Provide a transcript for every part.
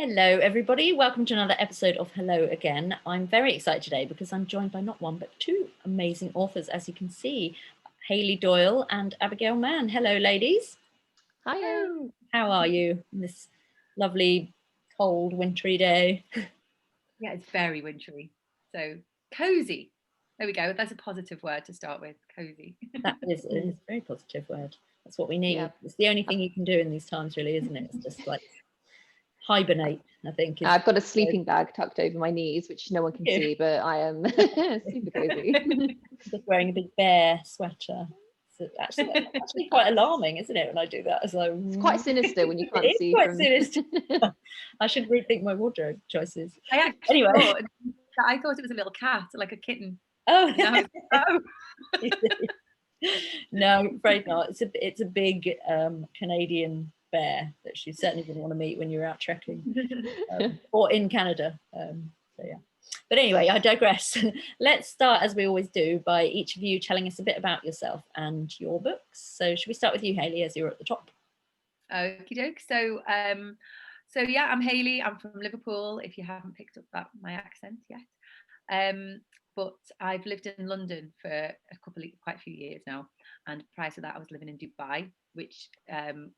Hello everybody, welcome to another episode of Hello Again. I'm very excited today because I'm joined by not one but two amazing authors, as you can see, Hayley Doyle and Abigail Mann. Hello ladies. Hiya. How are you on this lovely cold wintry day? Yeah, it's very wintry, so cozy. There we go, that's a positive word to start with, cozy. That is a very positive word. That's what we need. Yeah. It's the only thing you can do in these times, really, isn't it? It's just like hibernate, I think. I've got a sleeping bag tucked over my knees, which no one can see, but I am super cozy. Just wearing a big bear sweater. So actually quite alarming, isn't it, when I do that? It's quite sinister when you can't see. It's quite sinister. I should rethink my wardrobe choices. I thought it was a little cat, like a kitten. Oh, no, I'm afraid not. It's a big Canadian bear that she certainly didn't want to meet when you were out trekking or in Canada. So yeah. But anyway, I digress. Let's start, as we always do, by each of you telling us a bit about yourself and your books. So should we start with you, Hayley, as you're at the top? Okie doke. So yeah, I'm Hayley. I'm from Liverpool, if you haven't picked up my accent yet. But I've lived in London for quite a few years now. And prior to that, I was living in Dubai, which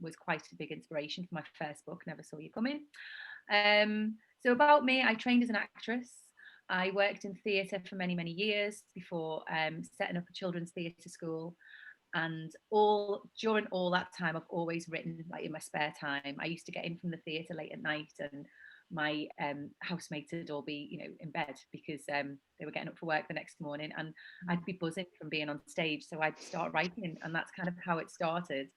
was quite a big inspiration for my first book, Never Saw You Coming. So about me, I trained as an actress. I worked in theatre for many, many years before setting up a children's theatre school. And during all that time, I've always written, like, in my spare time. I used to get in from the theatre late at night, and my housemates would all be, in bed because they were getting up for work the next morning, and I'd be buzzing from being on stage. So I'd start writing, and that's kind of how it started.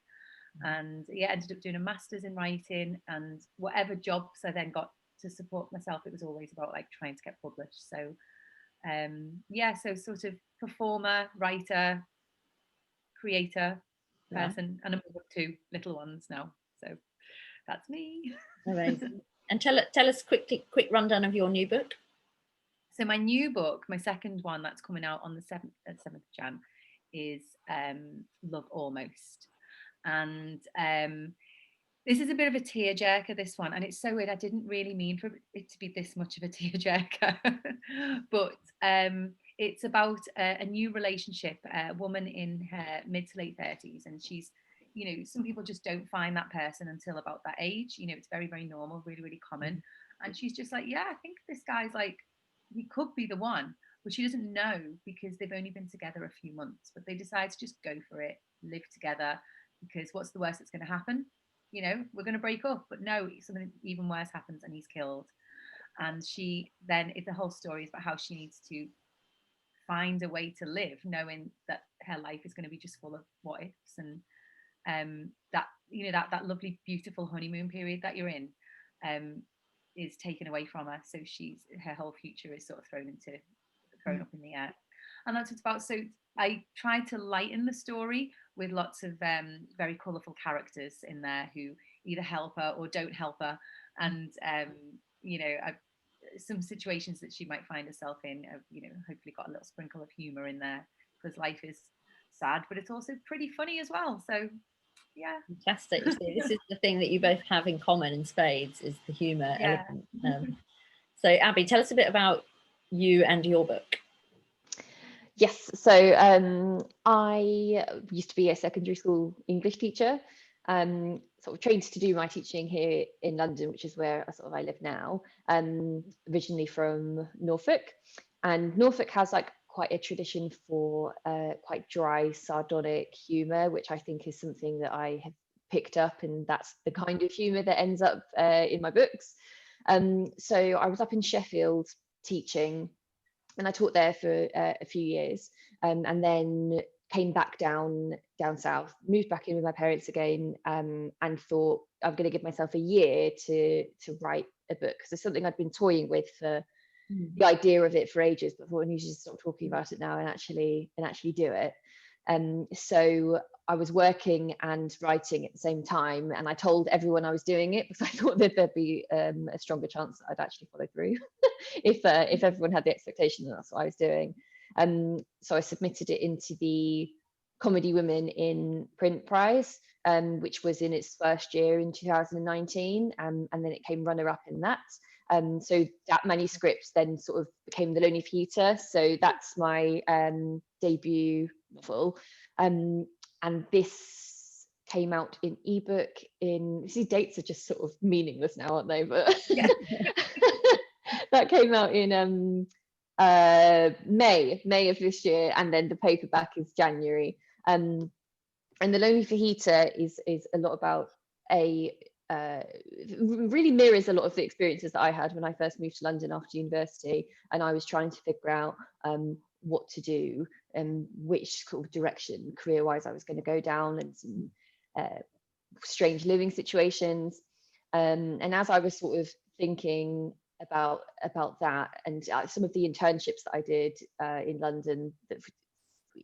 And yeah, ended up doing a master's in writing, and whatever jobs I then got to support myself, it was always about like trying to get published. So yeah, so sort of performer, writer, creator, person, and I'm up to little ones now. So that's me. Amazing. And tell us quick rundown of your new book. So my new book, my second one that's coming out on the 7th of Jan, is Love Almost. And this is a bit of a tearjerker, this one, and it's so weird. I didn't really mean for it to be this much of a tearjerker, but it's about a new relationship, a woman in her mid to late 30s, and she's, some people just don't find that person until about that age. It's very, very normal, really, really common. And she's just like, yeah, I think this guy's like, he could be the one, but she doesn't know because they've only been together a few months, but they decide to just go for it, live together, because what's the worst that's going to happen? We're going to break up, but no, something even worse happens and he's killed. And she then, the whole story is about how she needs to find a way to live, knowing that her life is going to be just full of what ifs, and that lovely, beautiful honeymoon period that you're in is taken away from her. So her whole future is sort of thrown up in the air, and that's what it's about. So I tried to lighten the story with lots of very colourful characters in there who either help her or don't help her, and some situations that she might find herself in, hopefully got a little sprinkle of humour in there, because life is sad, but it's also pretty funny as well. So yeah, fantastic. You see, this is the thing that you both have in common in spades, is the humour element. So Abby, tell us a bit about you and your book. Yes, so I used to be a secondary school English teacher, sort of trained to do my teaching here in London, which is where I live now, originally from Norfolk. And Norfolk has like quite a tradition for quite dry, sardonic humour, which I think is something that I have picked up, and that's the kind of humour that ends up in my books. So I was up in Sheffield teaching, and I taught there for a few years, and then came back down south, moved back in with my parents again, and thought I'm going to give myself a year to write a book, because it's something I'd been toying with for the idea of it for ages, but thought I need to just stop talking about it now and actually do it. So I was working and writing at the same time, and I told everyone I was doing it because I thought that there'd be a stronger chance that I'd actually follow through if everyone had the expectation that that's what I was doing. So I submitted it into the Comedy Women in Print prize, which was in its first year in 2019, and then it came runner-up in that. So that manuscript then sort of became The Lonely Feeder. So that's my debut novel. And this came out in ebook in, see, dates are just sort of meaningless now, aren't they? But Yeah. that came out in May of this year, and then the paperback is January. And The Lonely Fajita is a lot about really mirrors a lot of the experiences that I had when I first moved to London after university, and I was trying to figure out what to do and which sort of direction career-wise I was going to go down, and some strange living situations. And as I was sort of thinking about that, and some of the internships that I did in London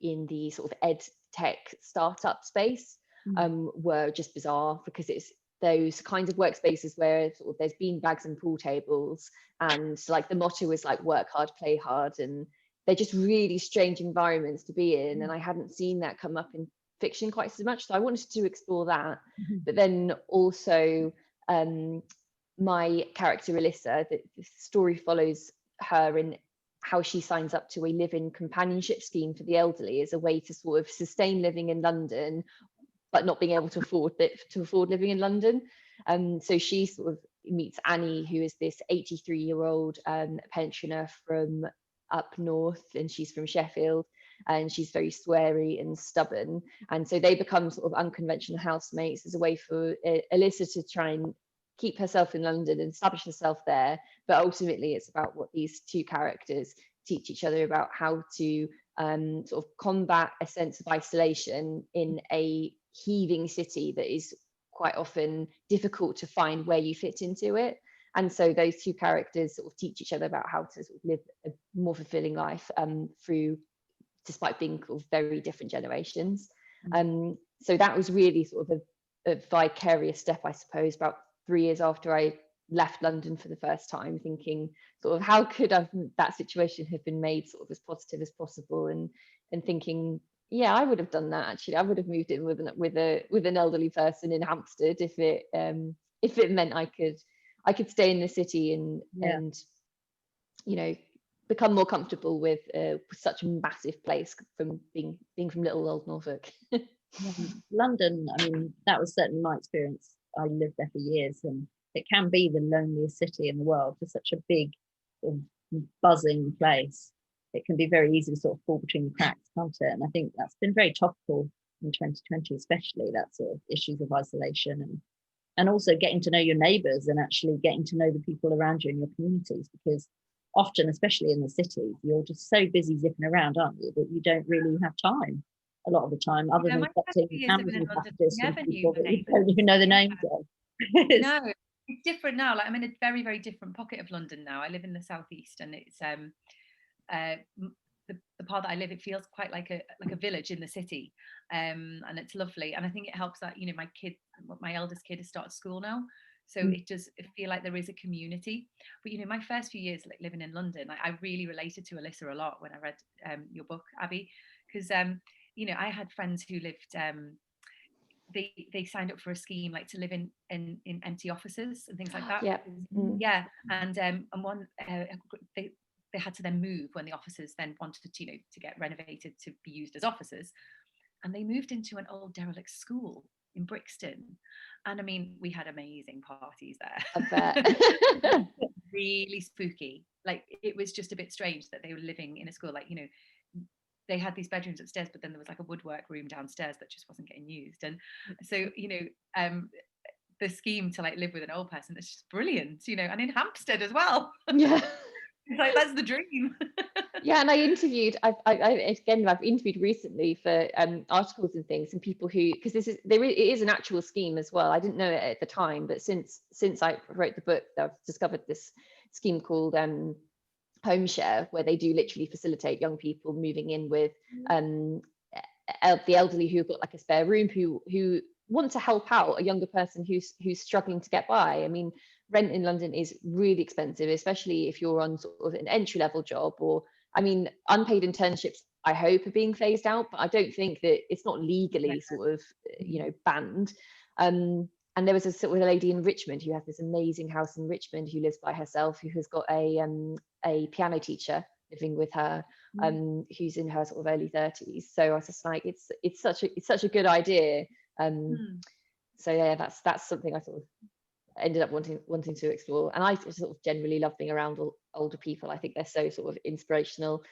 in the sort of ed tech startup space were just bizarre, because it's those kinds of workspaces where sort of there's bean bags and pool tables, and like the motto is like work hard, play hard, and they're just really strange environments to be in. And I hadn't seen that come up in fiction quite so much, so I wanted to explore that. But then also my character Alyssa, the story follows her in how she signs up to a live-in companionship scheme for the elderly as a way to sort of sustain living in London, but not being able to afford living in London. So she sort of meets Annie, who is this 83-year-old pensioner from up north, and she's from Sheffield, and she's very sweary and stubborn. And so they become sort of unconventional housemates as a way for Alyssa to try and keep herself in London and establish herself there. But ultimately, it's about what these two characters teach each other about how to sort of combat a sense of isolation in a heaving city that is quite often difficult to find where you fit into it. And so those two characters sort of teach each other about how to sort of live a more fulfilling life despite being sort of very different generations. So that was really sort of a vicarious step, I suppose, about 3 years after I left London for the first time, thinking sort of how could that situation have been made sort of as positive as possible, and thinking, yeah, I would have done that actually. I would have moved in with an elderly person in Hampstead if it meant I could stay in the city and you know, become more comfortable with such a massive place from being from little old Norfolk. London, I mean, that was certainly my experience. I lived there for years, and it can be the loneliest city in the world for such a big, sort of buzzing place. It can be very easy to sort of fall between the cracks, can't it? And I think that's been very topical in 2020, especially that sort of issues of isolation and also getting to know your neighbours and actually getting to know the people around you in your communities, because often, especially in the cities, you're just so busy zipping around, aren't you, that you don't really have time a lot of the time, other than accepting Amazon packages from people that you don't even know the names of. No, it's different now. Like I'm in a very, very different pocket of London now. I live in the southeast, and it's the part that I live, it feels quite like a village in the city, and it's lovely. And I think it helps that, you know, my eldest kid has started school now, so it does feel like there is a community. But you know, my first few years like living in London, I really related to Alyssa a lot when I read your book, Abby, because you know, I had friends who lived they signed up for a scheme like to live in empty offices and things like that. Yeah. And one they had to then move when the offices then wanted to, you know, to get renovated to be used as offices, and they moved into an old derelict school in Brixton. And I mean, we had amazing parties there. I bet. Really spooky. Like it was just a bit strange that they were living in a school, like, you know, they had these bedrooms upstairs, but then there was like a woodwork room downstairs that just wasn't getting used. And so, you know, the scheme to like live with an old person, it's just brilliant, you know, and in Hampstead as well. Yeah. It's like, that's the dream. Yeah, and I interviewed. I've interviewed recently for articles and things, and people who, because it is an actual scheme as well. I didn't know it at the time, but since I wrote the book, I've discovered this scheme called Home Share, where they do literally facilitate young people moving in with the elderly who've got like a spare room, who want to help out a younger person who's struggling to get by. I mean, rent in London is really expensive, especially if you're on sort of an entry-level job or I mean, unpaid internships, I hope, are being phased out, but I don't think that it's not legally sort of, banned. And there was a sort of a lady in Richmond who has this amazing house in Richmond who lives by herself, who has got a piano teacher living with her, who's in her sort of early 30s. So I was just like, it's such a good idea. So yeah, that's something I sort of ended up wanting to explore. And I sort of generally love being around older people. I think they're so sort of inspirational,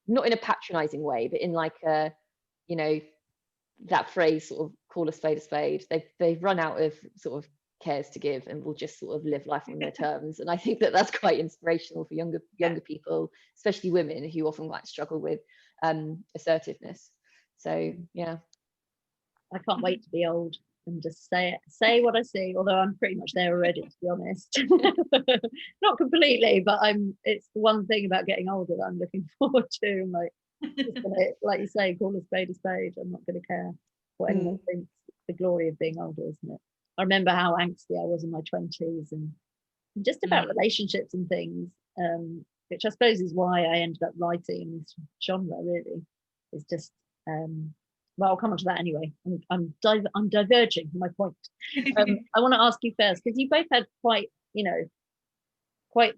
not in a patronizing way, but in like that phrase, sort of call a spade a spade. They've run out of sort of cares to give and will just sort of live life on their terms. And I think that that's quite inspirational for younger people, especially women who often like struggle with assertiveness. So yeah, I can't wait to be old and just say what I see, although I'm pretty much there already, to be honest. Not completely, but it's the one thing about getting older that I'm looking forward to. I'm like, just gonna, like you say, call a spade a spade. I'm not going to care what anyone thinks. It's the glory of being older, isn't it? I remember how angsty I was in my 20s and just about relationships and things, which I suppose is why I ended up writing in this genre, really. It's just well, I'll come on to that anyway. I'm diverging from my point. I want to ask you first, because you both had quite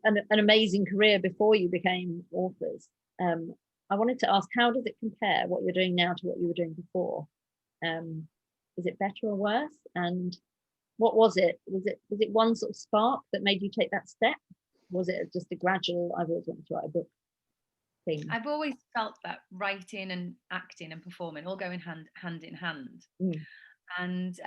an amazing career before you became authors. I wanted to ask, how does it compare what you're doing now to what you were doing before? Is it better or worse? And what was it? Was it one sort of spark that made you take that step? Was it just a gradual, I've always wanted to write a book thing? I've always felt that writing and acting and performing all go hand in hand. And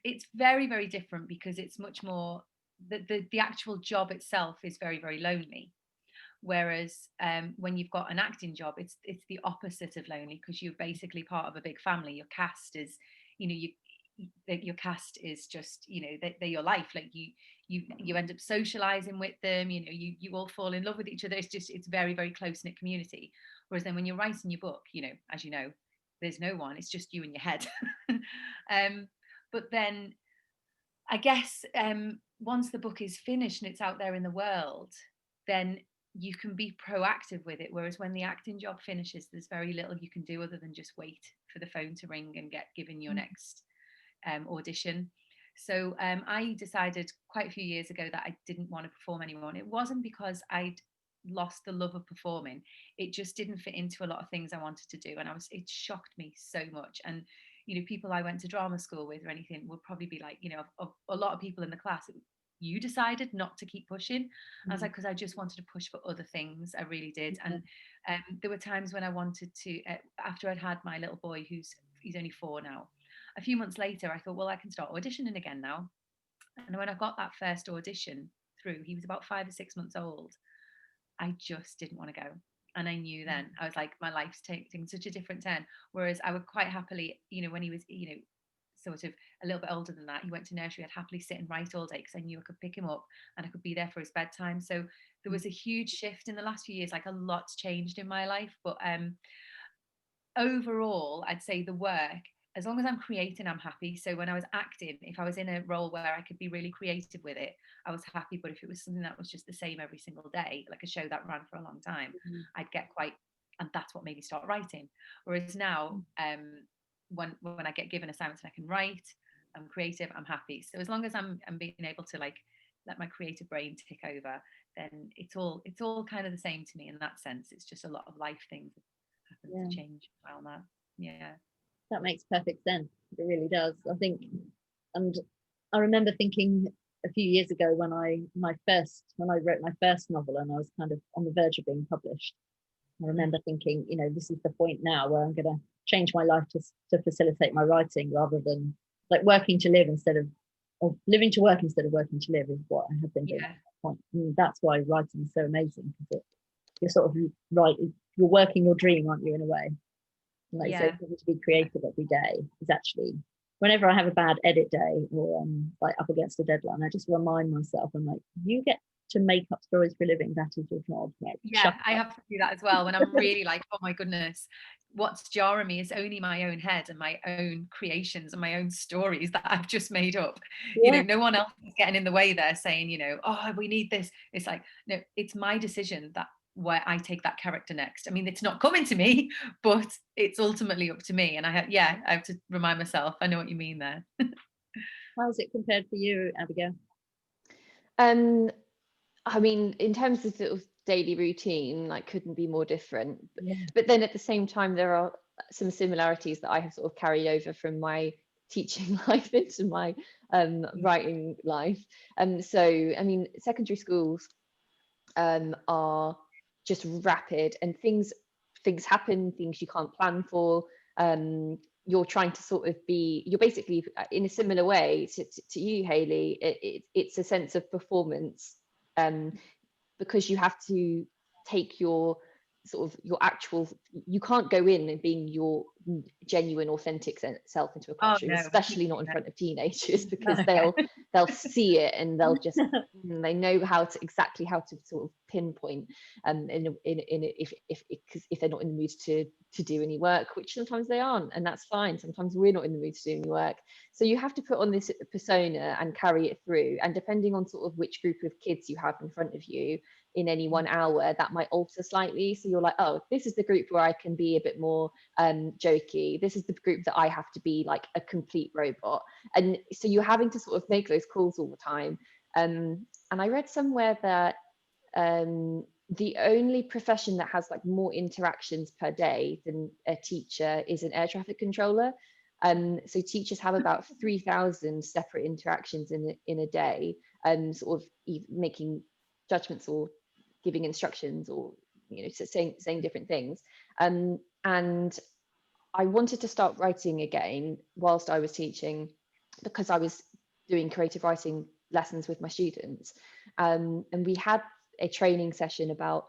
it's very, very different, because it's much more, the actual job itself is very, very lonely. Whereas when you've got an acting job, it's the opposite of lonely, because you're basically part of a big family. Your cast is, your cast is just, they're your life. Like you end up socializing with them, you all fall in love with each other. It's very, very close-knit community. Whereas then when you're writing your book, as you know, there's no one, it's just you in your head. But then I guess once the book is finished and it's out there in the world, then you can be proactive with it. Whereas when the acting job finishes, there's very little you can do other than just wait for the phone to ring and get given your next audition. So I decided quite a few years ago that I didn't want to perform anymore. And it wasn't because I'd lost the love of performing. It just didn't fit into a lot of things I wanted to do. And it shocked me so much. And people I went to drama school with or anything would probably be like, of a lot of people in the class, you decided not to keep pushing. I was like, because I just wanted to push for other things. I really did. And there were times when I wanted to, after I'd had my little boy, he's only 4 now, a few months later, I thought, well, I can start auditioning again now. And when I got that first audition through, he was about 5 or 6 months old. I just didn't want to go. And I knew then, I was like, my life's taking such a different turn. Whereas I would quite happily, when he was, sort of a little bit older than that, he went to nursery, I'd happily sit and write all day because I knew I could pick him up and I could be there for his bedtime. So there was a huge shift in the last few years, like a lot's changed in my life. But overall, I'd say the work, as long as I'm creating, I'm happy. So when I was acting, if I was in a role where I could be really creative with it, I was happy. But if it was something that was just the same every single day, like a show that ran for a long time, I'd get quite, and that's what made me start writing. Whereas now, when I get given assignments and I can write, I'm creative, I'm happy. So as long as I'm being able to like let my creative brain tick over, then it's all kind of the same to me in that sense. It's just a lot of life things happen to change around that. Yeah. That makes perfect sense. It really does. I think, and I remember thinking a few years ago when I wrote my first novel and I was kind of on the verge of being published. I remember thinking, this is the point now where I'm going to change my life to facilitate my writing, rather than like working to live or living to work instead of working to live is what I have been doing at that point. And that's why writing is so amazing, because you're sort of you're working your dream, aren't you, in a way? Like so to be creative every day is actually, whenever I have a bad edit day or like up against a deadline, I just remind myself, I'm like, you get to make up stories for a living, that is your job. Like, I have to do that as well when I'm really like, oh my goodness, what's jarring me is only my own head and my own creations and my own stories that I've just made up. No one else is getting in the way there saying, oh, we need this. It's like, no, it's my decision that where I take that character next. I mean, it's not coming to me, but it's ultimately up to me. And I have to remind myself, I know what you mean there. How's it compared for you, Abigail? I mean, in terms of sort of daily routine, like couldn't be more different. Yeah. But then at the same time, there are some similarities that I have sort of carried over from my teaching life into my writing life. So, I mean, secondary schools are just rapid, and things happen, things you can't plan for. You're trying to sort of you're basically in a similar way to you, Hayley. It's a sense of performance, because you have to take your sort of your actual, you can't go in and being your genuine authentic self into a classroom, especially not in front of teenagers, because they'll see it and they'll just they know exactly how to sort of pinpoint if they're not in the mood to do any work, which sometimes they aren't, and that's fine. Sometimes we're not in the mood to do any work, so you have to put on this persona and carry it through, and depending on sort of which group of kids you have in front of you in any 1 hour, that might alter slightly. So you're like, oh, this is the group where I can be a bit more jokey. This is the group that I have to be like a complete robot. And so you're having to sort of make those calls all the time. And I read somewhere that the only profession that has like more interactions per day than a teacher is an air traffic controller. So teachers have about 3,000 separate interactions in a day, sort of making judgments or giving instructions, or saying different things. And I wanted to start writing again whilst I was teaching, because I was doing creative writing lessons with my students, and we had a training session about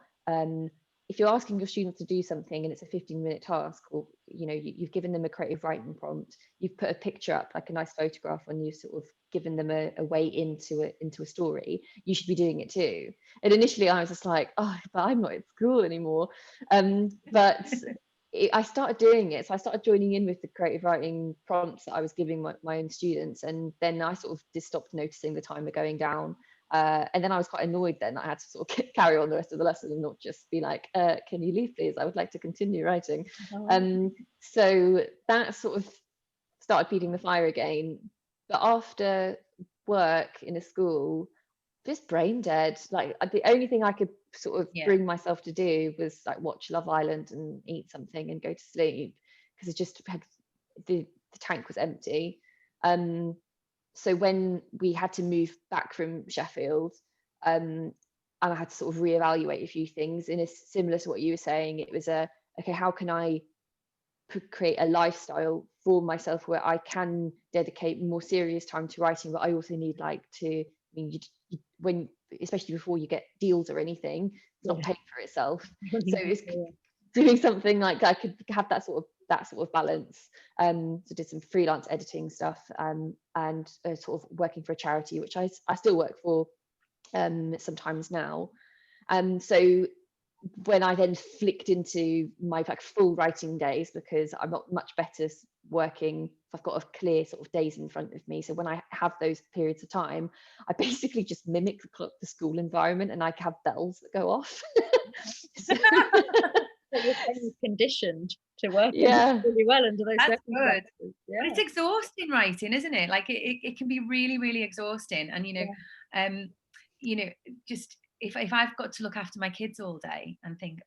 if you're asking your students to do something and it's a 15-minute task, or you've given them a creative writing prompt, you've put a picture up, like a nice photograph, and you've sort of given them a way into a story, you should be doing it too. And initially I was just like, oh, but I'm not at school anymore, but I started doing it. So I started joining in with the creative writing prompts that I was giving my own students, and then I sort of just stopped noticing the timer going down. And then I was quite annoyed then I had to sort of carry on the rest of the lesson and not just be like, can you leave please, I would like to continue writing. So that sort of started feeding the fire again. But after work in a school, just brain dead. Like the only thing I could sort of bring myself to do was like watch Love Island and eat something and go to sleep, because it just had the tank was empty. So when we had to move back from Sheffield, and I had to sort of reevaluate a few things, in a similar to what you were saying, it was okay, how can I create a lifestyle for myself where I can dedicate more serious time to writing, but I also need when, especially before you get deals or anything, it's not paying for itself. So it's doing something like I could have that sort of balance. So did some freelance editing stuff, and sort of working for a charity, which I still work for sometimes now. So when I then flicked into my like full writing days, because I'm not much better working, I've got a clear sort of days in front of me. So when I have those periods of time, I basically just mimic the school environment, and I have bells that go off. So you're conditioned to work really well under those circumstances. But it's exhausting writing, isn't it? Like it can be really, really exhausting. And just if I've got to look after my kids all day and think,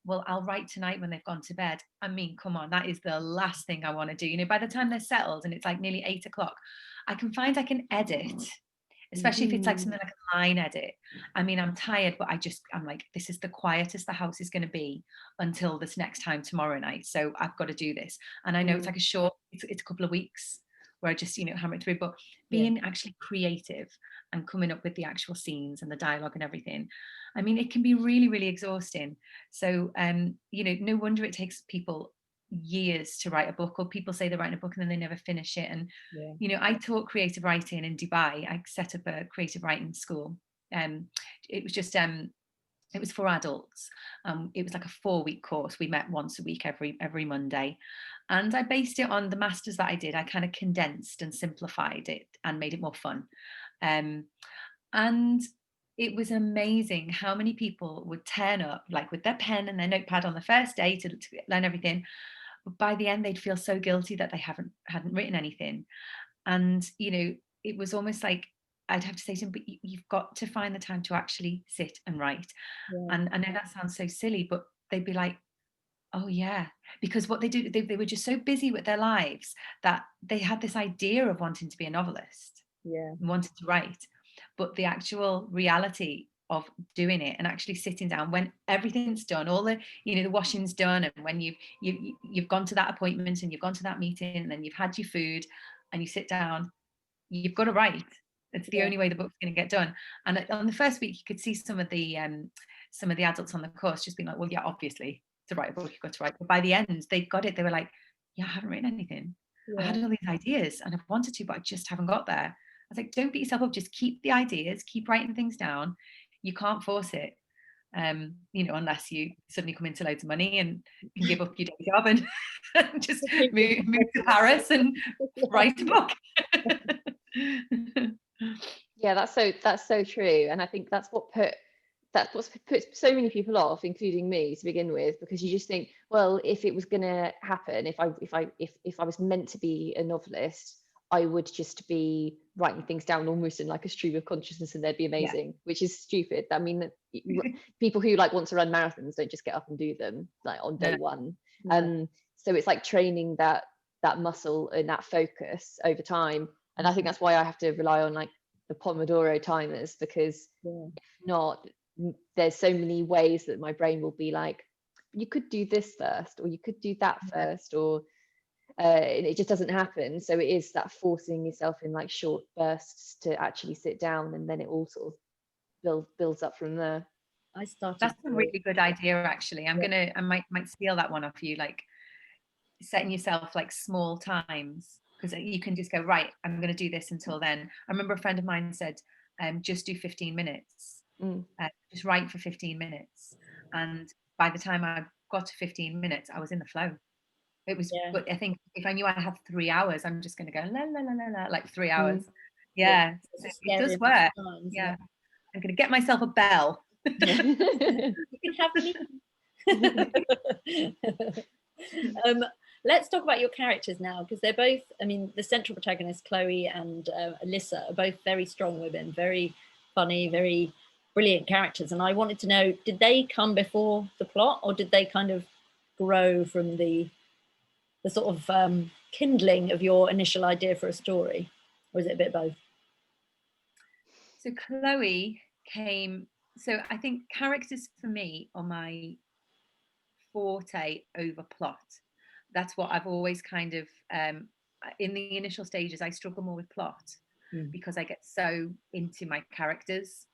well, I'll write tonight when they've gone to bed. I mean, come on, that is the last thing I want to do. By the time they're settled and it's like nearly 8 o'clock, I can find I can edit, especially if it's like something like a line edit. I mean, I'm tired, but I'm like, this is the quietest the house is going to be until this next time tomorrow night. So I've got to do this. And I know it's like it's a couple of weeks where I just, hammer it through, but being actually creative and coming up with the actual scenes and the dialogue and everything, I mean, it can be really, really exhausting. So, no wonder it takes people years to write a book, or people say they're writing a book and then they never finish it. And, I taught creative writing in Dubai. I set up a creative writing school. It was just, it was for adults. It was like a 4-week course. We met once a week, every Monday. And I based it on the masters that I did. I kind of condensed and simplified it and made it more fun. And it was amazing how many people would turn up like with their pen and their notepad on the first day to learn everything. But by the end, they'd feel so guilty that they hadn't written anything. And, you know, it was almost like I'd have to say to them, but you've got to find the time to actually sit and write. Yeah. And I know that sounds so silly, but they'd be like, oh yeah, because what they were just so busy with their lives that they had this idea of wanting to be a novelist, Yeah. wanted to write, but the actual reality of doing it and actually sitting down when everything's done, all the, you know, the washing's done, and when you've gone to that appointment and you've gone to that meeting and then you've had your food and you sit down, you've got to write. It's the only way the book's going to get done. And on the first week, you could see some of the adults on the course just being like, well, yeah, obviously to write a book, you've got to write. But by the end, they got it. They were like, yeah, I haven't written anything. I had all these ideas and I've wanted to, but I just haven't got there. I was like, don't beat yourself up. Just keep the ideas, keep writing things down. You can't force it, you know, unless you suddenly come into loads of money and can give up your day job and just move to Paris and write a book. Yeah, that's so true. And I think that's what puts so many people off, including me to begin with, because you just think, well, if it was going to happen, if I was meant to be a novelist, I would just be writing things down almost in like a stream of consciousness and they'd be amazing, which is stupid. I mean, people who like want to run marathons don't just get up and do them like on day one. So it's like training that muscle and that focus over time. And I think that's why I have to rely on like the Pomodoro timers, because if not, there's so many ways that my brain will be like, you could do this first, or you could do that first, or it just doesn't happen. So it is that forcing yourself in like short bursts to actually sit down, and then it all sort of builds up from there. That's a really good idea, actually. I might steal that one off you, like setting yourself like small times, because you can just go, right, I'm going to do this until then. I remember a friend of mine said, just do 15 minutes. Just write for 15 minutes. And by the time I got to 15 minutes, I was in the flow. It was, but I think if I knew I had 3 hours, I'm just going to go la la la la la, like 3 hours. So it does work. I'm going to get myself a bell. You can have me. Let's talk about your characters now, because they're both, I mean, the central protagonists, Chloe and Alyssa, are both very strong women, very funny, very brilliant characters. And I wanted to know, did they come before the plot, or did they kind of grow from the sort of kindling of your initial idea for a story? Or is it a bit of both? So Chloe came, so I think characters for me are my forte over plot. That's what I've always kind of, in the initial stages, I struggle more with plot because I get so into my characters.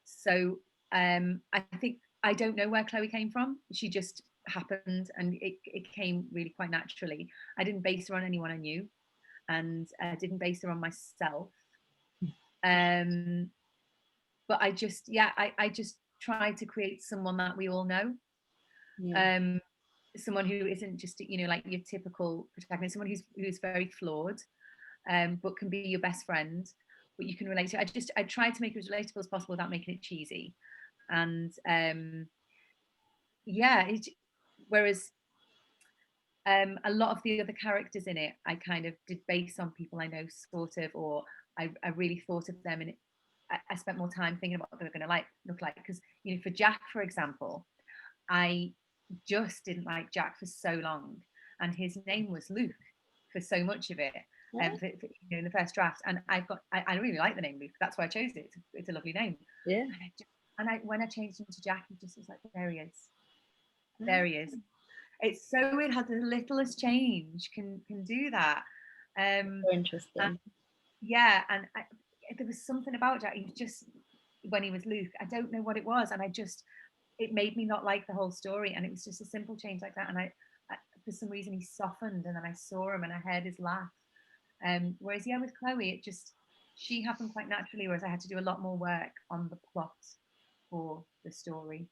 So I think, I don't know where Chloe came from. She just happened, and it came really quite naturally. I didn't base her on anyone I knew, and I didn't base her on myself. But I just, I just tried to create someone that we all know. Someone who isn't just, you know, like your typical protagonist, someone who's very flawed, but can be your best friend, but you can relate to. I tried to make it as relatable as possible without making it cheesy. And whereas a lot of the other characters in it, I kind of did base on people I know, sort of, or I really thought of them, and I spent more time thinking about what they were going to look like. Because, you know, for Jack, for example, I just didn't like Jack for so long, and his name was Luke for so much of it. You know, in the first draft, and I really like the name Luke. That's why I chose it. It's a lovely name. Yeah. And when I changed him to Jack, he just was like, there he is. There he is. It's so weird how the littlest change can do that. So interesting. And there was something about Jack. He was just, when he was Luke, I don't know what it was, and it made me not like the whole story. And it was just a simple change like that. And I for some reason, he softened, and then I saw him and I heard his laugh. Whereas with Chloe, she happened quite naturally, whereas I had to do a lot more work on the plot for the story.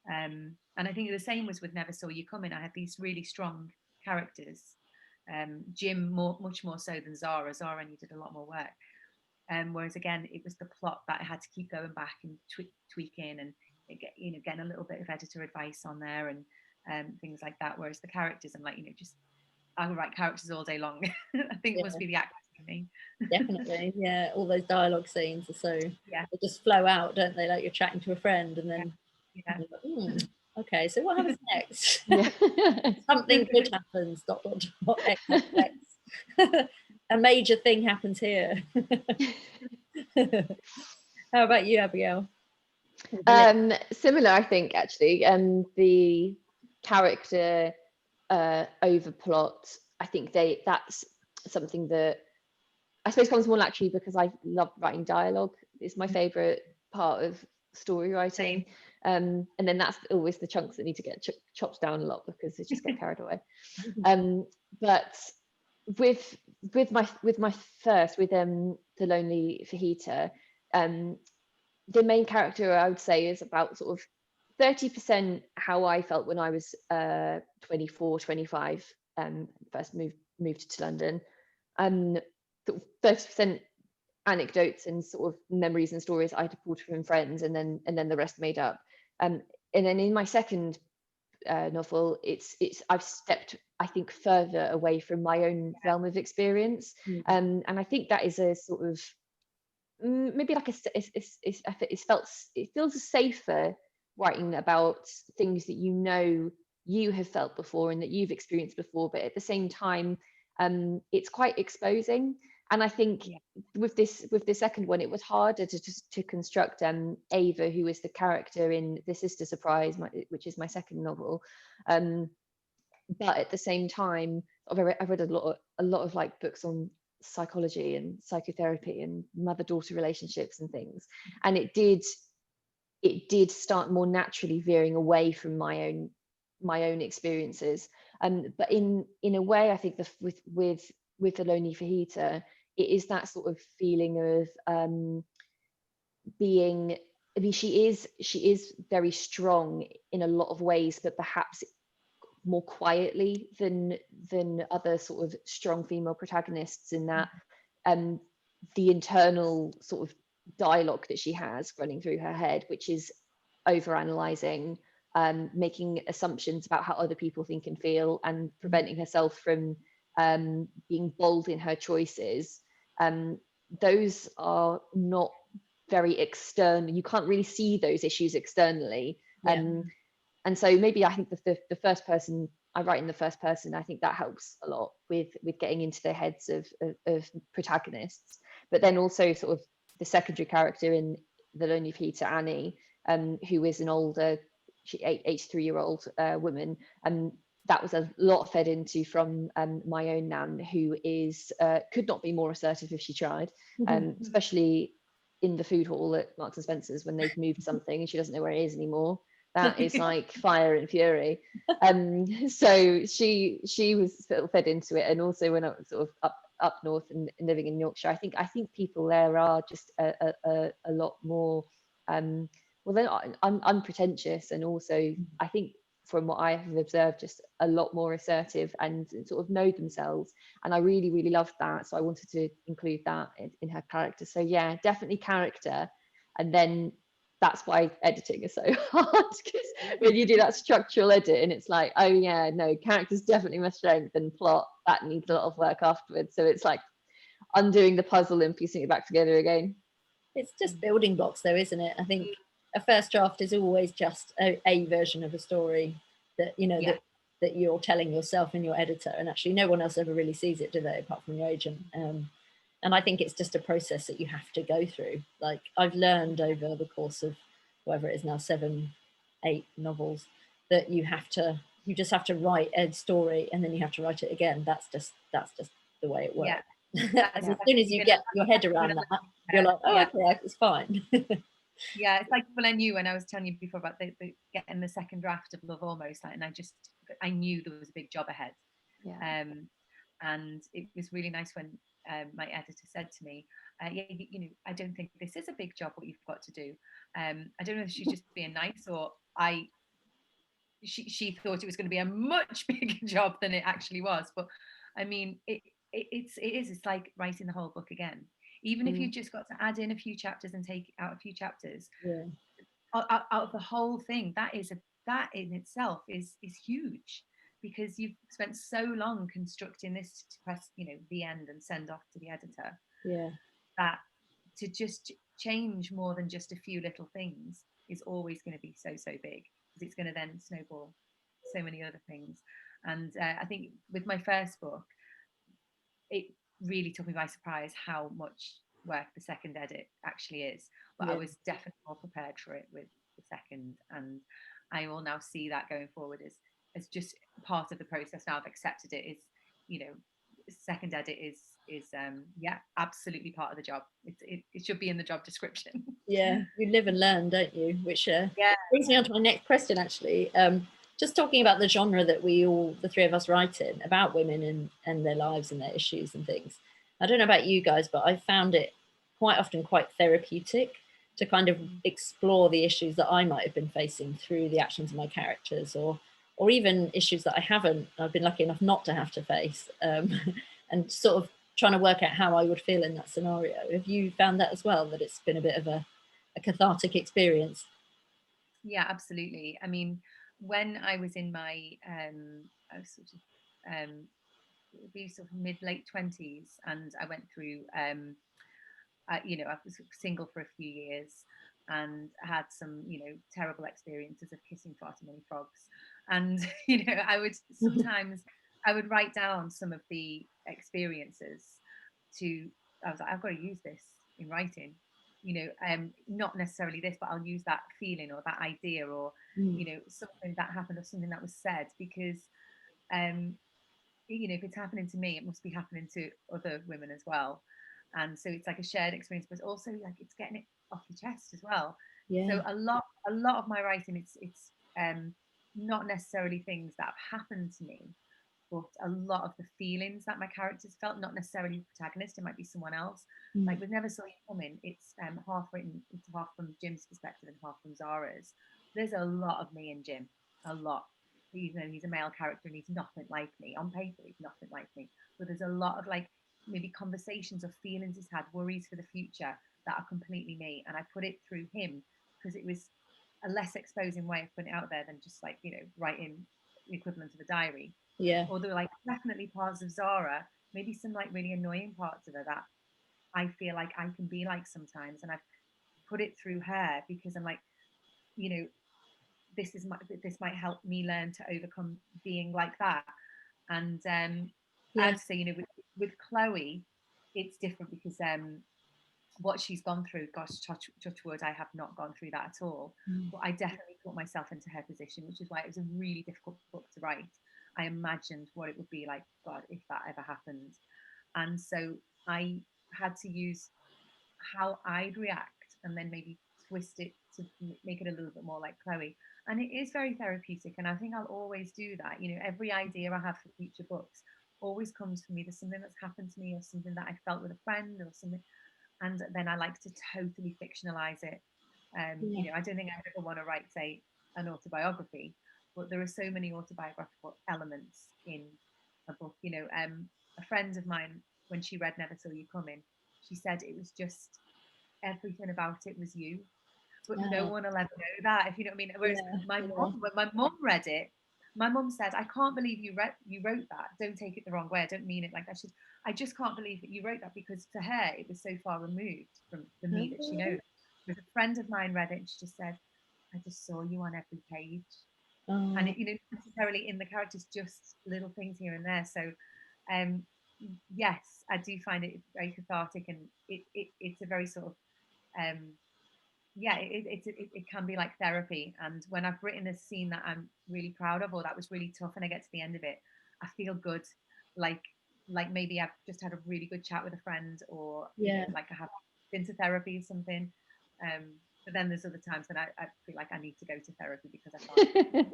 And I think the same was with Never Saw You Coming. I had these really strong characters. Jim much more so than Zara. Zara needed a lot more work. Whereas again, it was the plot that I had to keep going back and tweaking, and getting a little bit of editor advice on there, and things like that. Whereas the characters, I'm like, just I will write characters all day long. I think it must be the acting for me. Definitely, yeah. All those dialogue scenes are so, they just flow out, don't they? Like you're chatting to a friend, and then you're like, okay, so what happens next? Something good happens. ... X, X, X. A major thing happens here. How about you, Abigail? Similar, I think, actually. The character overplot, I think that's something that I suppose comes more naturally because I love writing dialogue. It's my favorite part of story writing. And then that's always the chunks that need to get chopped down a lot because they just get carried away. But with my first, with The Lonely Fajita, the main character, I would say, is about sort of 30% how I felt when I was 24, 25, first moved to London. 30% anecdotes and sort of memories and stories I had pulled from friends, and then the rest made up. And then in my second novel, I've stepped, I think, further away from my own realm of experience, and I think that is a sort of maybe like it feels safer writing about things that you have felt before and that you've experienced before, but at the same time it's quite exposing. And I think with the second one, it was harder to construct Ava, who is the character in The Sister Surprise, which is my second novel, but at the same time I've read a lot of like books on psychology and psychotherapy and mother-daughter relationships and things, and it did start more naturally veering away from my own experiences, but in a way I think with The Lonely Fajita, it is that sort of feeling of being, I mean, she is very strong in a lot of ways, but perhaps more quietly than other sort of strong female protagonists, in that the internal sort of dialogue that she has running through her head, which is overanalyzing, making assumptions about how other people think and feel, and preventing herself from being bold in her choices. Those are not very external. You can't really see those issues externally. And so maybe I think the first person, I write in the first person, I think that helps a lot with getting into the heads of protagonists. But then also sort of the secondary character in The Lonely Fajita, Annie, who is an older, 83-year-old woman, and that was a lot fed into from my own nan, who is could not be more assertive if she tried, especially in the food hall at Marks and Spencer's when they've moved something and she doesn't know where it is anymore. That is like fire and fury. So she was sort of fed into it. And also when I was sort of up north and living in Yorkshire, I think people there are just a lot more they're not unpretentious, and also I think from what I have observed, just a lot more assertive and sort of know themselves. And I really, really loved that. So I wanted to include that in her character. So yeah, definitely character. And then that's why editing is so hard, because when you do that structural edit and it's like, oh yeah, no, characters definitely my strength, and plot, that needs a lot of work afterwards. So it's like undoing the puzzle and piecing it back together again. It's just building blocks though, isn't it? I think a first draft is always just a version of a story that, you know, that you're telling yourself and your editor, and actually no one else ever really sees it, do they, apart from your agent? And I think it's just a process that you have to go through. Like I've learned over the course of whatever it is now, 7, 8 novels, that you just have to write a story and then you have to write it again. That's just the way it works. As soon as you get your head around that, you're like, oh, okay, it's fine. Yeah, it's like when I knew, when I was telling you before about the getting the second draft of Love Almost, and I knew there was a big job ahead. And it was really nice when my editor said to me, you know, I don't think this is a big job what you've got to do. I don't know if she's just being nice, or she thought it was going to be a much bigger job than it actually was. But I mean, it's like writing the whole book again. even if you just got to add in a few chapters and take out a few chapters Yeah. out of the whole thing, that in itself is huge, because you've spent so long constructing this to press, you know, the end and send off to the editor, Yeah. that to just change more than just a few little things is always going to be so big, because it's going to then snowball so many other things. And I think with my first book, it really took me by surprise how much work the second edit actually is, but I was definitely more prepared for it with the second, and I will now see that going forward as just part of the process. Now I've accepted it, is, you know, second edit is yeah, absolutely part of the job. It should be in the job description. Yeah, you live and learn, don't you? Which yeah, brings me on to my next question, actually. Just talking about the genre that we all, the three of us, write in, about women and their lives and their issues and things. I don't know about you guys, but I found it quite often quite therapeutic to kind of explore the issues that I might have been facing through the actions of my characters, or even issues that I've been lucky enough not to have to face, and sort of trying to work out how I would feel in that scenario. Have you found that as well, that it's been a bit of a cathartic experience? Yeah, absolutely. I mean, when I was in my I was sort of be sort of mid-late 20s, and I went through you know, I was single for a few years and had some, you know, terrible experiences of kissing far too many frogs. And, you know, I would sometimes, I would write down some of the experiences I was like, I've got to use this in writing, you know, not necessarily this, but I'll use that feeling or that idea, or, you know, something that happened or something that was said, because, you know, if it's happening to me, it must be happening to other women as well. And so it's like a shared experience, but also like it's getting it off your chest as well. Yeah. So a lot of my writing, it's not necessarily things that have happened to me, but a lot of the feelings that my characters felt, not necessarily the protagonist, it might be someone else. Like with Never Saw You Coming, it's half written, it's half from Jim's perspective and half from Zara's. There's a lot of me and Jim, a lot. Even though he's a male character and he's nothing like me on paper, he's nothing like me, but there's a lot of like maybe conversations or feelings he's had, worries for the future, that are completely me, and I put it through him because it was a less exposing way of putting it out there than just like, you know, writing the equivalent of a diary. Yeah. Or there were like definitely parts of Zara, maybe some like really annoying parts of her that I feel like I can be like sometimes, and I've put it through her because I'm like, you know, this might help me learn to overcome being like that. And I would say, you know, with Chloe, it's different because what she's gone through, gosh, touch wood, I have not gone through that at all. But I definitely put myself into her position, which is why it was a really difficult book to write. I imagined what it would be like, God, if that ever happened. And so I had to use how I'd react and then maybe twist it to make it a little bit more like Chloe. And it is very therapeutic. And I think I'll always do that. You know, every idea I have for future books always comes from either something that's happened to me or something that I felt with a friend or something. And then I like to totally fictionalize it. You know, I don't think I ever want to write, say, an autobiography, but there are so many autobiographical elements in a book. You know, a friend of mine, when she read Never Saw You Coming, she said it was just everything about it was you, but no one will ever know that, if you know what I mean. Whereas my mum, when my mum read it, my mum said, I can't believe you wrote that. Don't take it the wrong way. I don't mean it like that. I just can't believe that you wrote that, because for her it was so far removed from the me that she knows. But a friend of mine read it and she just said, I just saw you on every page. And it, you know, necessarily in the characters, just little things here and there. So yes, I do find it very cathartic, and it's a very sort of yeah, it can be like therapy. And when I've written a scene that I'm really proud of, or that was really tough, and I get to the end of it, I feel good, like maybe I've just had a really good chat with a friend, or you know, like I have been to therapy or something. But then there's other times that I feel like I need to go to therapy because I can't.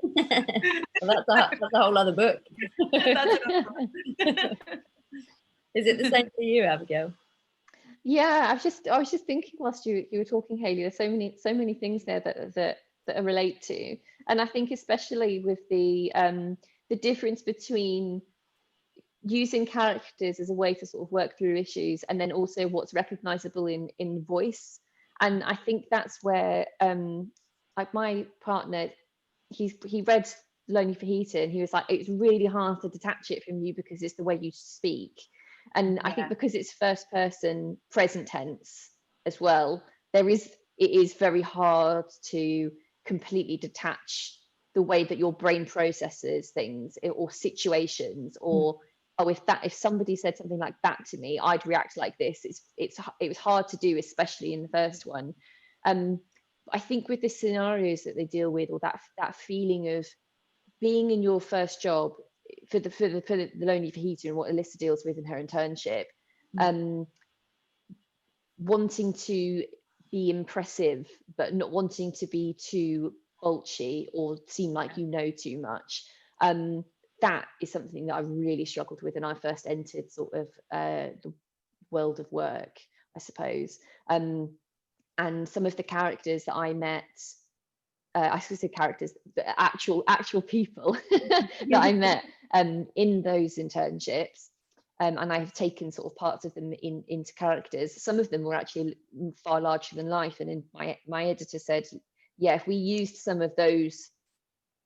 Well, that's a whole other book. Is it the same for you, Abigail? Yeah, I was just thinking whilst you were talking, Hayley, there's so many things there that I relate to. And I think especially with the difference between using characters as a way to sort of work through issues, and then also what's recognizable in voice. And I think that's where like my partner, he read Lonely Fajita, and he was like, it's really hard to detach it from you because it's the way you speak. And I think because it's first person present tense as well, it is very hard to completely detach the way that your brain processes things or situations, or oh, if somebody said something like that to me, I'd react like this. It was hard to do, especially in the first one. I think with the scenarios that they deal with, or that feeling of being in your first job for the Lonely Fajita and what Alyssa deals with in her internship, wanting to be impressive but not wanting to be too bolshy or seem like you know too much, that is something that I really struggled with when I first entered sort of the world of work, I suppose. And some of the characters that I met, I should say characters, the actual people that I met in those internships, and I've taken sort of parts of them into characters. Some of them were actually far larger than life, and in my editor said, yeah, if we used some of those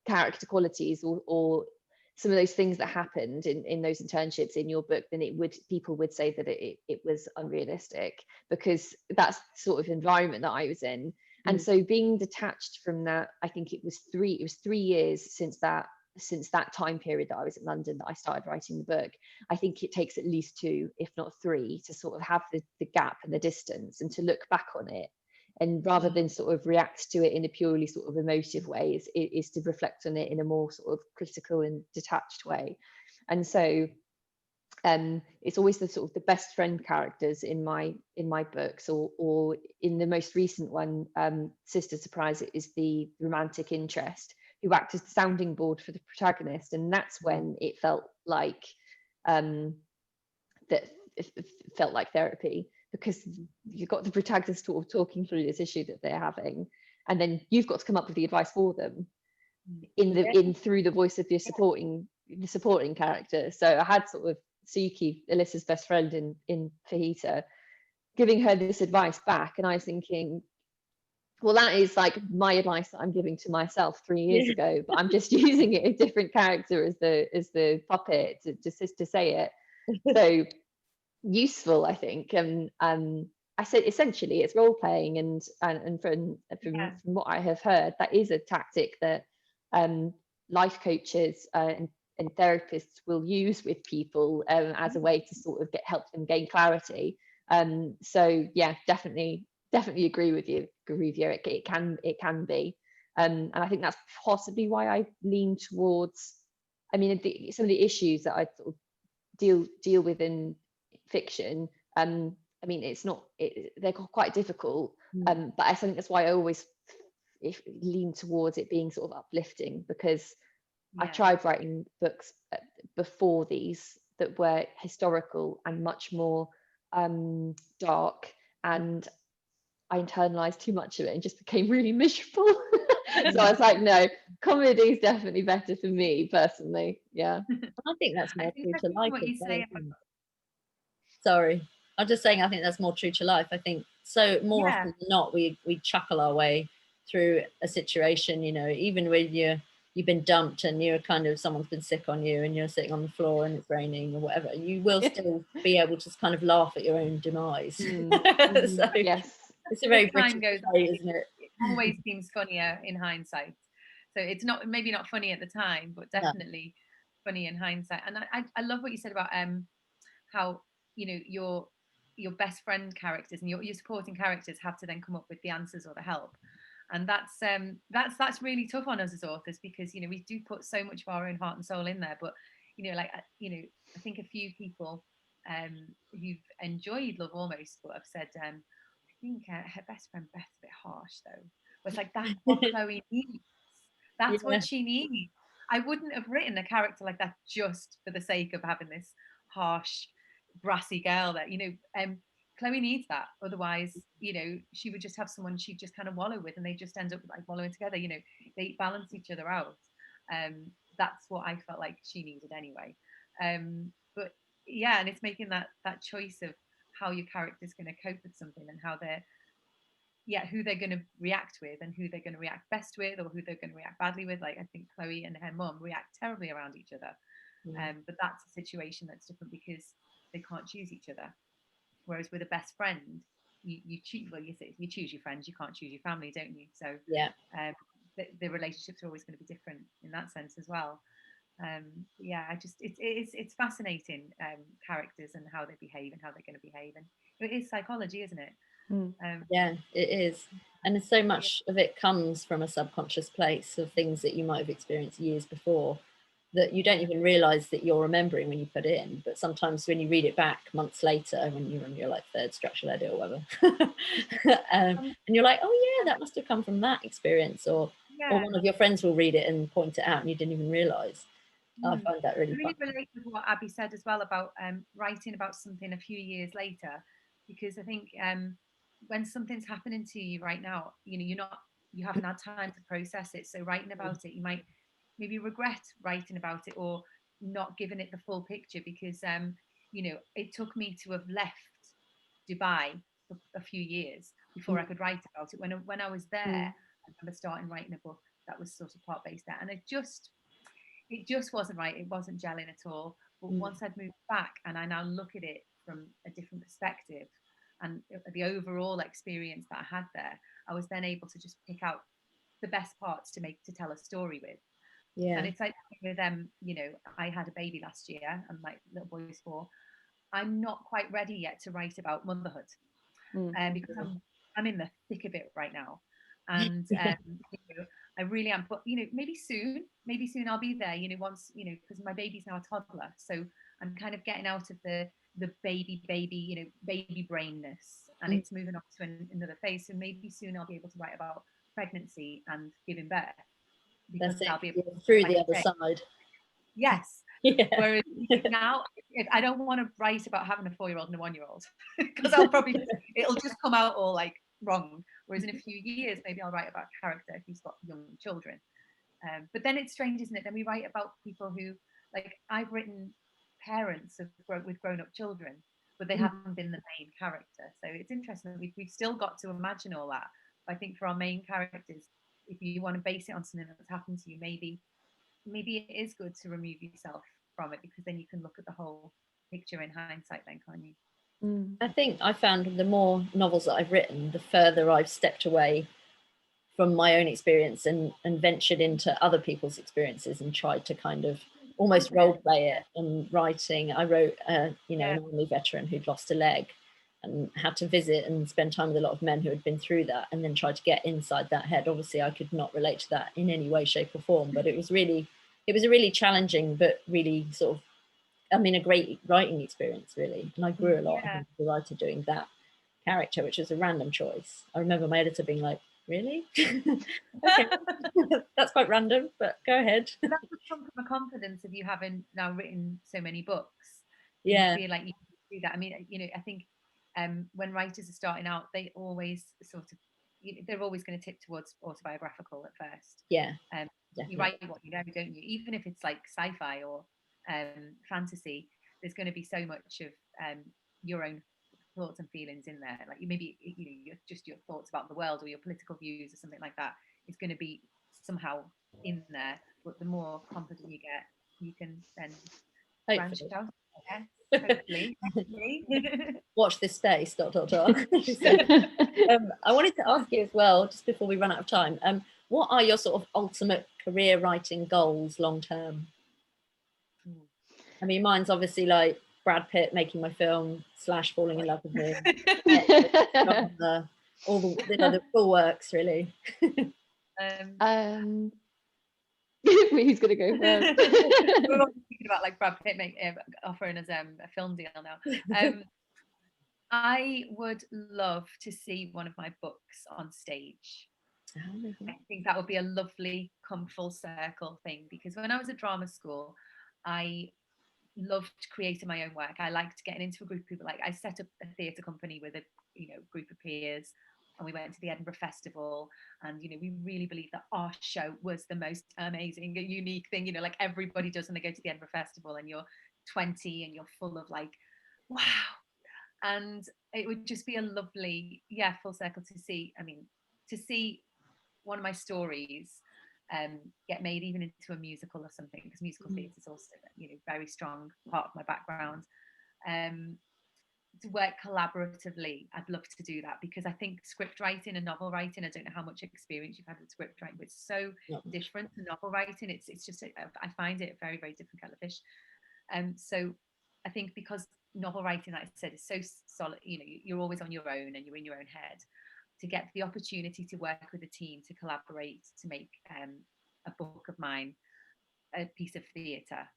character qualities or some of those things that happened in those internships in your book, then people would say that it was unrealistic, because that's the sort of environment that I was in. And so being detached from that, I think it was 3 years since that time period that I was in London that I started writing the book. I think it takes at least 2, if not 3, to sort of have the gap and the distance and to look back on it. And rather than sort of react to it in a purely sort of emotive way, is to reflect on it in a more sort of critical and detached way. And so it's always the sort of the best friend characters in my books, or in the most recent one, Sister Surprise, it is the romantic interest who act as the sounding board for the protagonist. And that's when it felt like it felt like therapy, because you've got the protagonist sort of talking through this issue that they're having, and then you've got to come up with the advice for them through the voice of the supporting character. So I had sort of Suki, Alyssa's best friend in Fajita, giving her this advice back, and I was thinking, well, that is like my advice that I'm giving to myself 3 years ago, but I'm just using it, a different character as the puppet to say it. So useful, I think. I said essentially it's role playing, and from what I have heard, that is a tactic that life coaches and therapists will use with people as a way to sort of help them gain clarity. So yeah, definitely agree with you. It can be, and I think that's possibly why I lean towards. I mean, some of the issues that I sort of deal with in fiction, I mean, they're quite difficult, but I think that's why I always lean towards it being sort of uplifting, because I tried writing books before these that were historical and much more dark, and I internalized too much of it and just became really miserable. So I was like, no, comedy is definitely better for me personally. I think that's more true to life. What you say about... Sorry, I'm just saying, I think that's more true to life. I think so more often than not, we chuckle our way through a situation, you know, even when you've been dumped and you're kind of, someone's been sick on you and you're sitting on the floor and it's raining or whatever, you will still be able to kind of laugh at your own demise. So yes, it's a very British way, isn't it? It always seems funnier in hindsight. So it's not, maybe not funny at the time, but definitely funny in hindsight. And I love what you said about how, you know, your best friend characters and your supporting characters have to then come up with the answers or the help. And that's really tough on us as authors, because, you know, we do put so much of our own heart and soul in there. But, you know, like, you know, I think a few people who've enjoyed Love Almost but have said, I think her best friend Beth's a bit harsh though. But it's like, that's what Chloe needs. That's what she needs. I wouldn't have written a character like that just for the sake of having this harsh, brassy girl that, you know, Chloe needs that. Otherwise, you know, she would just have someone she'd just kind of wallow with, and they just end up like wallowing together. You know, they balance each other out. That's what I felt like she needed anyway. but yeah, and it's making that choice of how your character's going to cope with something, and how they're, who they're going to react with, and who they're going to react best with, or who they're going to react badly with. Like, I think Chloe and her mum react terribly around each other, but that's a situation that's different because they can't choose each other. Whereas with a best friend, you choose, well, you choose your friends, you can't choose your family, don't you? So Yeah. The relationships are always going to be different in that sense as well. Yeah, it's fascinating, characters and how they behave and how they're going to behave, and it is psychology, isn't it? Yeah, it is. And so much of it comes from a subconscious place of things that you might have experienced years before that you don't even realize that you're remembering when you put it in. But sometimes when you read it back months later, when you're on your like third structural edit or whatever, and you're like, oh yeah, that must have come from that experience. Or one of your friends will read it and point it out and you didn't even realize. I find that really fun. I really relate with what Abby said as well about writing about something a few years later, because I think when something's happening to you right now, you haven't had time to process it. So writing about it, you might maybe regret writing about it, or not giving it the full picture, because it took me to have left Dubai for a few years before I could write about it. When I was there, I remember starting writing a book that was sort of part based there, and it just wasn't right. It wasn't gelling at all. But once I'd moved back, and I now look at it from a different perspective, and the overall experience that I had there, I was then able to just pick out the best parts to tell a story with. Yeah. And it's like with them, I had a baby last year, and my little boy was 4. I'm not quite ready yet to write about motherhood, because I'm in the thick of it right now, and I really am. But maybe soon I'll be there. Once because my baby's now a toddler, so I'm kind of getting out of the baby baby brainness, and it's moving on to another phase. So maybe soon I'll be able to write about pregnancy and giving birth, because I'll be able to through the other side. Yes. Yeah. Whereas now, I don't want to write about having a 4-year-old and a 1-year-old, because it'll just come out all like wrong. Whereas in a few years, maybe I'll write about a character who's got young children. But then it's strange, isn't it? Then we write about people who, like, I've written parents with grown-up children, but they haven't been the main character. So it's interesting that we've still got to imagine all that. I think for our main characters, if you want to base it on something that's happened to you, maybe it is good to remove yourself from it, because then you can look at the whole picture in hindsight, then, can't you? I think I found the more novels that I've written, the further I've stepped away from my own experience and ventured into other people's experiences and tried to kind of almost role play it. And writing, I wrote an army veteran who'd lost a leg and had to visit and spend time with a lot of men who had been through that, and then tried to get inside that head. Obviously I could not relate to that in any way, shape or form, but it was a really challenging but really sort of, a great writing experience, really. And I grew a lot as a writer doing that character, which was a random choice. I remember my editor being like, really? Okay, that's quite random, but go ahead. That would come from a confidence of you having now written so many books. Yeah. You feel like you can do that. I mean, I think when writers are starting out, they always sort of, they're always going to tip towards autobiographical at first. Yeah. You write what you know, don't you? Even if it's like sci-fi or fantasy, there's going to be so much of your own thoughts and feelings in there. Like maybe just your thoughts about the world or your political views or something like that is going to be somehow in there. But the more confident you get, you can then branch it out. Hopefully. Watch this space. ... I wanted to ask you as well, just before we run out of time, what are your sort of ultimate career writing goals long term? I mean, mine's obviously like Brad Pitt making my film / falling in love with me. All the full works, really. Who's gonna go first? We're all thinking about like Brad Pitt offering us a film deal now. I would love to see one of my books on stage. I think that would be a lovely come full circle thing, because when I was at drama school, I loved creating my own work. I liked getting into a group of people. Like I set up a theatre company with a group of peers, and we went to the Edinburgh Festival, and we really believed that our show was the most amazing, unique thing. Like everybody does when they go to the Edinburgh Festival, and you're 20 and you're full of like, wow. And it would just be a lovely, full circle to see. I mean, to see one of my stories get made even into a musical or something, because musical theatre is also, very strong part of my background. To work collaboratively, I'd love to do that, because I think script writing and novel writing, I don't know how much experience you've had with script writing, but it's so different to novel writing. It's just, I find it a very, very different kettle of fish. So I think because novel writing, like I said, is so solid, you're always on your own and you're in your own head. To get the opportunity to work with a team, to collaborate, to make a book of mine a piece of theatre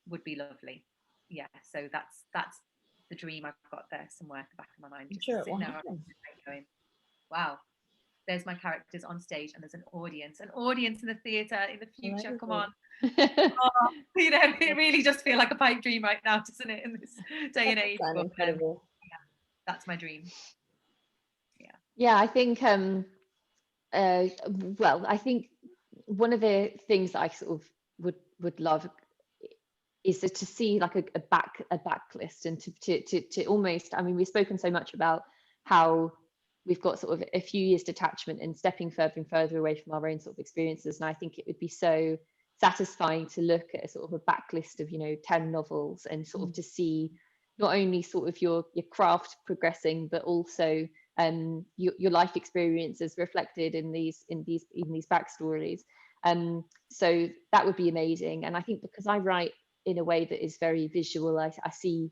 would be lovely. Yeah, so that's the dream I've got there somewhere at the back of my mind. Just Sure, sitting there going, wow, there's my characters on stage and there's an audience in the theatre in the future. Come on. It really does feel like a pipe dream right now, doesn't it, in this day and age? But, incredible. That's my dream. Yeah, I think well, I think one of the things that I sort of would love is to see like a backlist, and to almost, I mean, we've spoken so much about how we've got sort of a few years detachment and stepping further and further away from our own sort of experiences, and I think it would be so satisfying to look at a sort of a backlist of 10 novels, and sort of to see not only sort of your craft progressing, but also your life experiences reflected in these backstories. So that would be amazing. And I think because I write in a way that is very visual, I see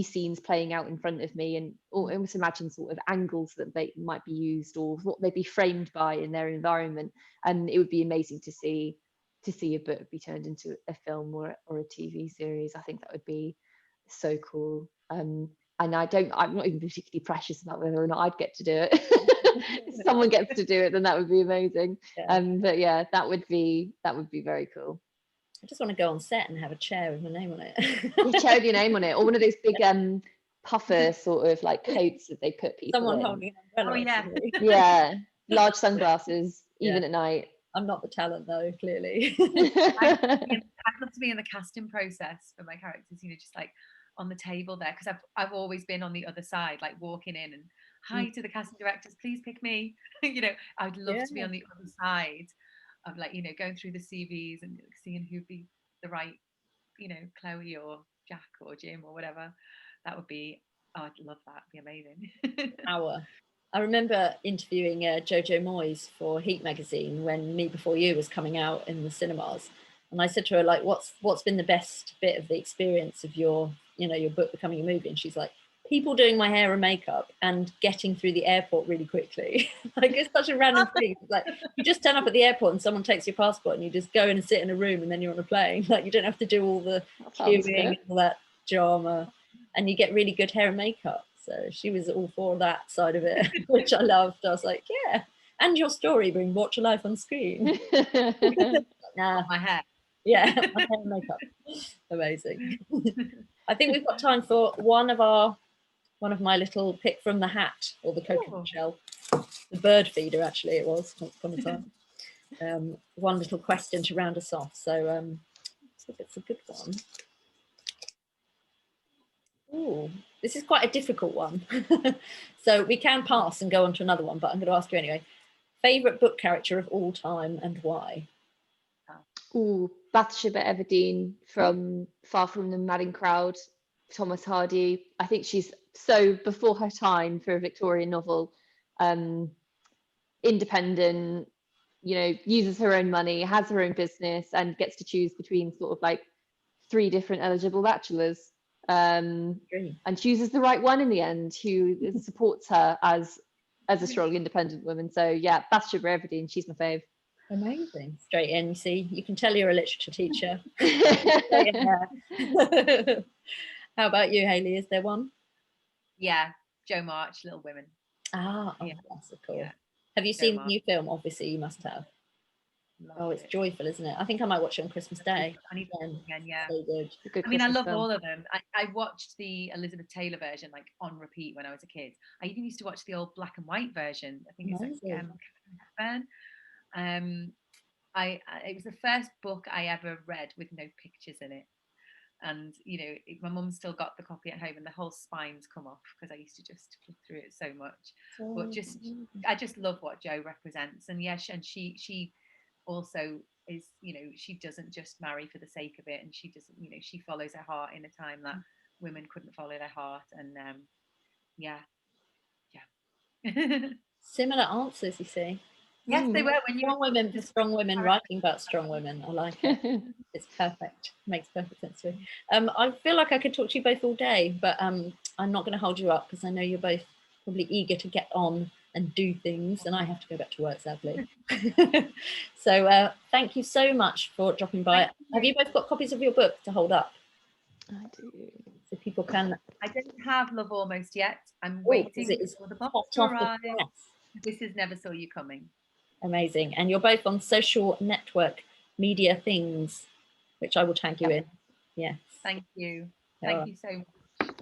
scenes playing out in front of me, and almost imagine sort of angles that they might be used or what they'd be framed by in their environment. And it would be amazing to see a book be turned into a film or a TV series. I think that would be so cool. And I'm not even particularly precious about whether or not I'd get to do it. If someone gets to do it, then that would be amazing. But yeah, that would be very cool. I just want to go on set and have a chair with my name on it. A chair with your name on it, or one of those big puffer sort of like coats that they put people Someone in. holding an umbrella. Yeah, large sunglasses, even at night. I'm not the talent though, clearly. I'd love to be in the casting process for my characters, just like on the table there, because I've always been on the other side, like walking in and hi to the casting directors, please pick me. I'd love to be on the other side of like, going through the CVs and seeing who'd be the right, Chloe or Jack or Jim or whatever. That would be, I'd love that. It'd be amazing. I remember interviewing Jojo Moyes for Heat magazine when Me Before You was coming out in the cinemas, and I said to her, like, what's been the best bit of the experience of your book becoming a movie? And she's like, people doing my hair and makeup and getting through the airport really quickly. Like, it's such a random thing. It's like you just turn up at the airport and someone takes your passport and you just go in and sit in a room and then you're on a plane. Like, you don't have to do all the queuing and all that drama, and you get really good hair and makeup. So she was all for that side of it, which I loved. I was like, yeah. And your story being Watch Your Life on Screen. Nah. My hair. Yeah, my hair and makeup. Amazing. I think we've got time for one of my little pick from the hat, or the coconut shell. The bird feeder, actually, it was once upon a time. One little question to round us off. So let's see if it's a good one. Ooh, this is quite a difficult one. So we can pass and go on to another one, but I'm going to ask you anyway. Favourite book character of all time and why? Ooh, Bathsheba Everdeen from Far From the Madding Crowd, Thomas Hardy. I think she's so before her time for a Victorian novel. Independent, uses her own money, has her own business, and gets to choose between sort of like 3 different eligible bachelors. And chooses the right one in the end, who supports her as a strong independent woman. So yeah, Bathsheba Everdeen, she's my fave. Amazing. Straight in, you see, you can tell you're a literature teacher. How about you, Hayley? Is there one? Yeah, Jo March, Little Women. That's so cool. Yeah. Have you seen the new film? Obviously, you must have. It's joyful, isn't it? I think I might watch it on Christmas Day. Again, yeah. So good. I mean, I love all of them. I watched the Elizabeth Taylor version like on repeat when I was a kid. I even used to watch the old black and white version. I think it's like Catherine Hepburn. It was the first book I ever read with no pictures in it. And you know, my mum's still got the copy at home, and the whole spine's come off because I used to just flip through it so much. But just, I just love what Jo represents. And yes, and she also is, you know, she doesn't just marry for the sake of it, and she doesn't, you know, she follows her heart in a time that women couldn't follow their heart. And yeah. Similar answers, you see. Yes, they were. When Strong women for strong women, writing about strong women. I like it. It's perfect. Makes perfect sense to me. I feel like I could talk to you both all day, but I'm not going to hold you up because I know you're both probably eager to get on and do things, and I have to go back to work, sadly. So thank you so much for dropping by. Have you both got copies of your book to hold up? I do. So people can. I don't have Love Almost yet. I'm waiting for the box to arrive. This is Never Saw You Coming. Amazing. And you're both on social network media things, which I will tag you in. Yes. Thank you. Thank you so much.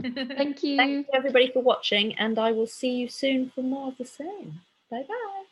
Thank you. Thank you everybody for watching, and I will see you soon for more of the same. Bye bye.